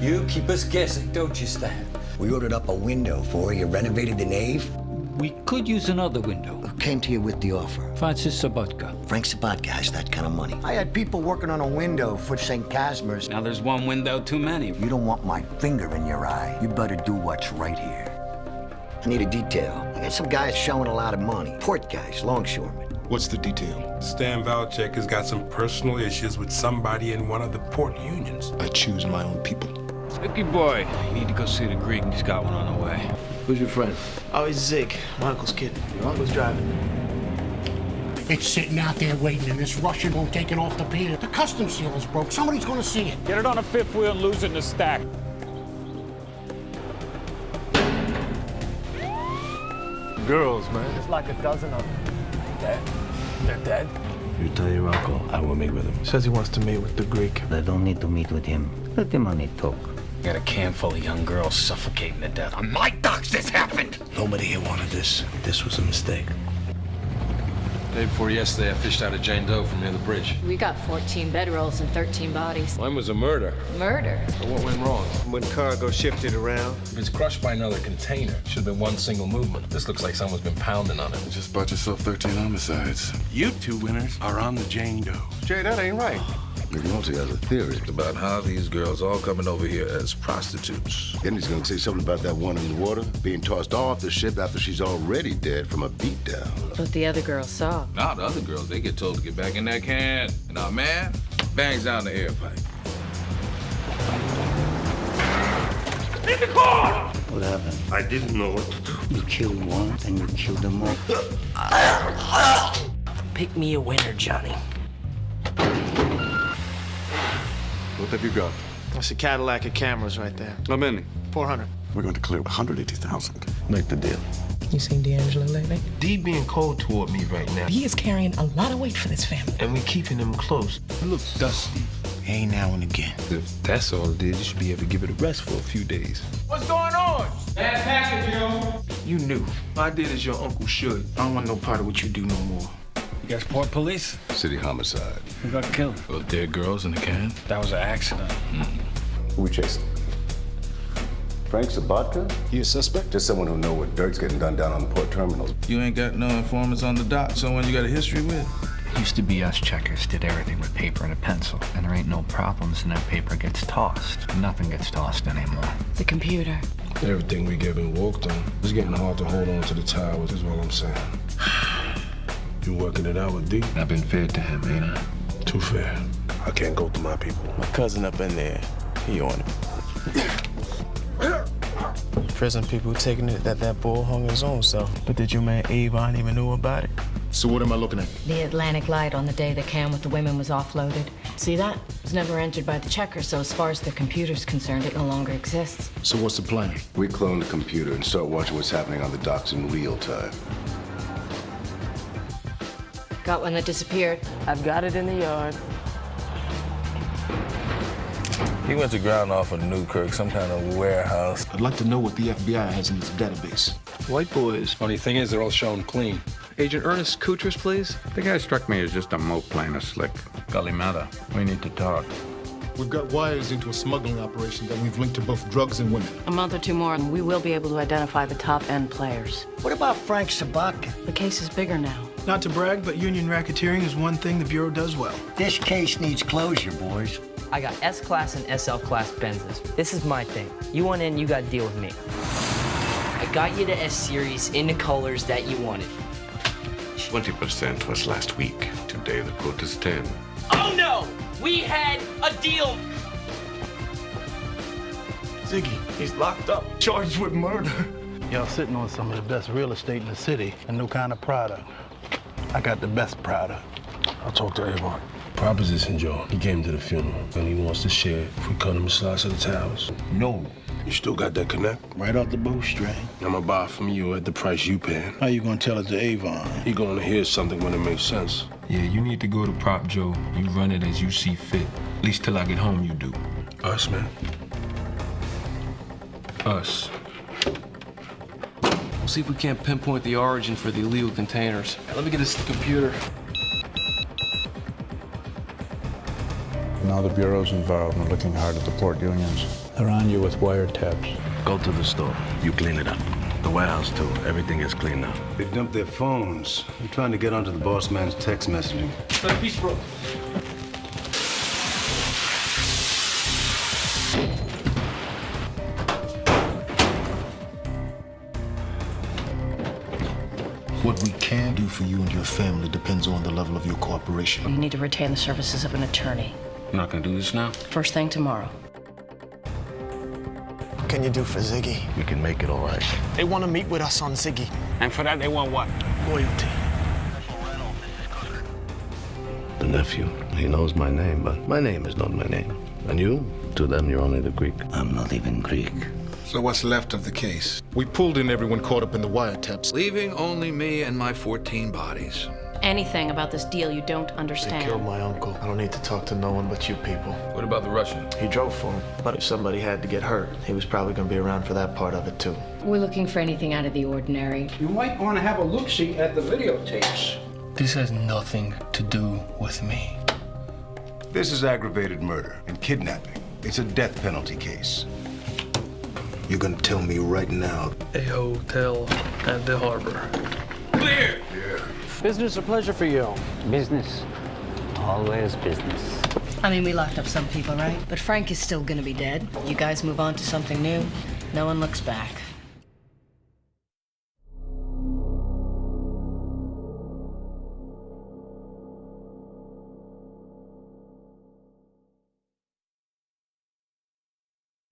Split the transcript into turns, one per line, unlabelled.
You keep us guessing, don't you, Stan?
We ordered up a window for you, renovated the nave.
We could use another window.
Who came to you with the offer?
Francis Sabatka.
Frank Sabatka has that kind of money. I had people working on a window for St. Casimir's.
Now there's one window too many.
You don't want my finger in your eye. You better do what's right here. I need a detail. I got some guys showing a lot of money. Port guys, longshoremen.
What's the detail? Stan Valchek has got some personal issues with somebody in one of the port unions.
I choose my own people.
Vicky boy, you need to go see the Greek. He's got one on the way.
Who's your friend?
Oh, he's Zig, my uncle's kid. Your uncle's driving.
It's sitting out there waiting, and this Russian won't take it off the pier. The customs seal is broke. Somebody's gonna see it.
Get it on a fifth wheel and lose it in the stack.
Girls, man.
There's like a dozen of them. Dead? They're dead?
You tell your uncle I will meet with him.
Says he wants to meet with the Greek.
I don't need to meet with him. Let the money talk.
Got a can full of young girls suffocating to death.
On my docks this happened!
Nobody here wanted this. This was a mistake.
Day before yesterday, I fished out of Jane Doe from near the bridge.
We got 14 bedrolls and 13 bodies.
Mine was a murder.
Murder?
But what went wrong?
When cargo shifted around.
If it's crushed by another container, it should have been one single movement. This looks like someone's been pounding on it.
You just bought yourself 13 homicides.
You two winners are on the Jane Doe. Jay, that ain't right.
McNulty has a theory about how these girls all coming over here as prostitutes. Then he's gonna say something about that one in the water being tossed off the ship after she's already dead from a beatdown.
But the other girls saw.
Nah, the other girls, they get told to get back in that can. And our man bangs down the air pipe.
In the car!
What happened?
I didn't know what to do.
You killed one, and you killed them all.
Pick me a winner, Johnny.
What have you got?
That's a Cadillac of cameras right there.
How many?
400.
We're going to clear 180,000.
Make the deal.
You seen D'Angelo lately?
D being cold toward me right now.
He is carrying a lot of weight for this family.
And we keeping him close.
It looks dusty.
Hey, now and again.
If that's all it is, you should be able to give it a rest for a few days.
What's going on? Bad package, yo.
You knew. I did as your uncle should. I don't want no part of what you do no more.
You guys port police?
City homicide.
Who got killed?
Those dead girls in the can?
That was an accident.
Who we chasing? Frank Sabatka?
You a suspect?
Just someone who know what dirt's getting done down on the port terminals.
You ain't got no informants on the dock, someone you got a history with?
Used to be us checkers did everything with paper and a pencil. And there ain't no problems and that paper gets tossed. Nothing gets tossed anymore.
The computer.
Everything we get been walked on. It's getting hard to hold on to the towers, is all I'm saying. You working it out with D?
I've been fair to him, ain't I?
Too fair. I can't go through my people.
My cousin up in there, he on it. Prison people taking it that bull hung his own self. But did your man Avon even know about it?
So what am I looking at?
The Atlantic Light on the day the can with the women was offloaded. See that? It was never entered by the checker, so as far as the computer's concerned, it no longer exists.
So what's the plan?
We clone the computer and start watching what's happening on the docks in real time.
Got one that disappeared.
I've got it in the yard.
He went to ground off of Newkirk, some kind of warehouse.
I'd like to know what the FBI has in its database.
White boys.
Funny thing is, they're all shown clean.
Agent Ernest Kutras, please. The guy struck me as just a mope playing a slick.
Galimada, we need to talk.
We've got wires into a smuggling operation that we've linked to both drugs and women.
A month or two more, and we will be able to identify the top-end players.
What about Frank Sabatka?
The case is bigger now.
Not to brag, but union racketeering is one thing the Bureau does well.
This case needs closure, boys.
I got S-Class and SL-Class Benzes. This is my thing. You want in, you gotta deal with me. I got you the S-Series in the colors that you wanted.
20% was last week. Today the quote is 10.
Oh no! We had a deal!
Ziggy, he's locked up, charged with murder.
Y'all sitting on some of the best real estate in the city and no kind of product. I got the best product.
I'll talk to Avon. Proposition, Joe. He came to the funeral and he wants to share if we cut him a slice of the towers.
No.
You still got that connect?
Right off the bowstring.
I'm gonna buy from you at the price you paying.
How you gonna tell it to Avon?
He gonna hear something when it makes sense.
Yeah, you need to go to Prop Joe. You run it as you see fit. At least till I get home, you do.
Us, man.
Us.
see if we can't pinpoint the origin for the illegal containers. Let me get this computer.
Now the Bureau's involved and looking hard at the port unions. They're on you with wiretaps.
Go to the store. You clean it up. The warehouse, too. Everything is clean now. They dumped their phones. They're trying to get onto the boss man's text messaging.
Peace, bro.
What we can do for you and your family depends on the level of your cooperation.
You need to retain the services of an attorney.
I'm not gonna do this now.
First thing tomorrow.
What can you do for Ziggy?
We can make it all right.
They want to meet with us on Ziggy.
And for that, they want what?
Loyalty.
The nephew, he knows my name, but my name is not my name. And you, to them, you're only the Greek. I'm not even Greek.
So what's left of the case? We pulled in everyone caught up in the wiretaps.
Leaving only me and my 14 bodies.
Anything about this deal you don't
They
understand.
killed my uncle. I don't need to talk to no one but you people.
What about the Russian?
He drove for him, but if somebody had to get hurt, he was probably gonna be around for that part of it too.
We're looking for anything out of the ordinary.
You might want to have a look-see at the videotapes.
This has nothing to do with me.
This is aggravated murder and kidnapping. It's a death penalty case. You're gonna tell me right now.
A hotel at the harbor.
Clear!
Business or pleasure for you?
Business. Always business.
I mean, we locked up some people, right? But Frank is still gonna be dead. You guys move on to something new. No one looks back.